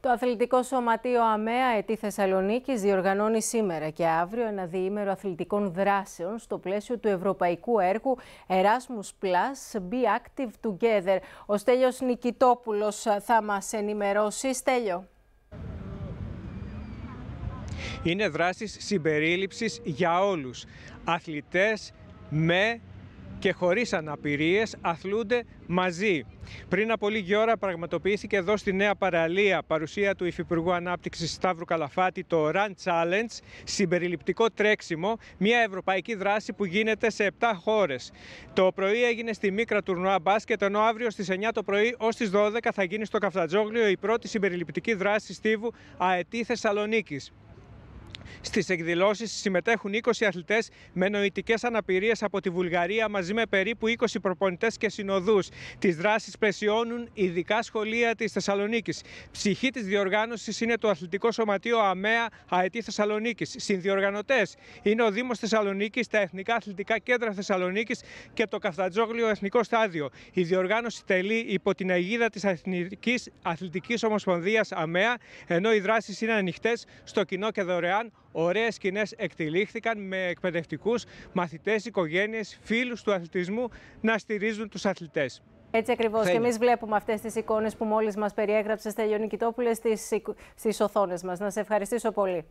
Το Αθλητικό Σωματείο ΑΜΕΑ ΕΤΗ Θεσσαλονίκης διοργανώνει σήμερα και αύριο ένα διήμερο αθλητικών δράσεων στο πλαίσιο του ευρωπαϊκού έργου Erasmus Plus Be Active Together. Ο Στέλιος Νικητόπουλος θα μας ενημερώσει. Στέλιο. Είναι δράσεις συμπερίληψης για όλους. Αθλητές με και χωρίς αναπηρίες αθλούνται μαζί. Πριν από λίγη ώρα πραγματοποιήθηκε εδώ στη Νέα Παραλία, παρουσία του Υφυπουργού Ανάπτυξης Σταύρου Καλαφάτη, το Run Challenge, συμπεριληπτικό τρέξιμο, μια ευρωπαϊκή δράση που γίνεται σε 7 χώρες. Το πρωί έγινε στη Μίκρα τουρνουά μπάσκετ, ενώ αύριο στις 9 το πρωί ως τις 12 θα γίνει στο Καφτατζόγλιο η πρώτη συμπεριληπτική δράση στίβου ΑΕΤΗ Θεσσαλονίκης. Στις εκδηλώσεις συμμετέχουν 20 αθλητές με νοητικές αναπηρίες από τη Βουλγαρία μαζί με περίπου 20 προπονητές και συνοδούς. Τις δράσεις πλαισιώνουν ειδικά σχολεία της Θεσσαλονίκης. Ψυχή της διοργάνωσης είναι το Αθλητικό Σωματείο ΑΜΕΑ ΑΕΤΗ Θεσσαλονίκης. Συνδιοργανωτές είναι ο Δήμος Θεσσαλονίκης, τα Εθνικά Αθλητικά Κέντρα Θεσσαλονίκης και το Καφτατζόγλιο Εθνικό Στάδιο. Η διοργάνωση τελεί υπό την αιγίδα της Εθνικής Αθλητικής Ομοσπονδίας ΑΜΕΑ, ενώ οι δράσεις είναι ανοιχτές στο κοινό και δωρεάν. Ωραίες σκηνές εκτυλίχθηκαν με εκπαιδευτικούς, μαθητές, οικογένειες, φίλους του αθλητισμού να στηρίζουν τους αθλητές. Έτσι ακριβώς. Και εμείς βλέπουμε αυτές τις εικόνες που μόλις μας περιέγραψε, Στέλιο Νικητόπουλε, στις οθόνες μας. Να σε ευχαριστήσω πολύ.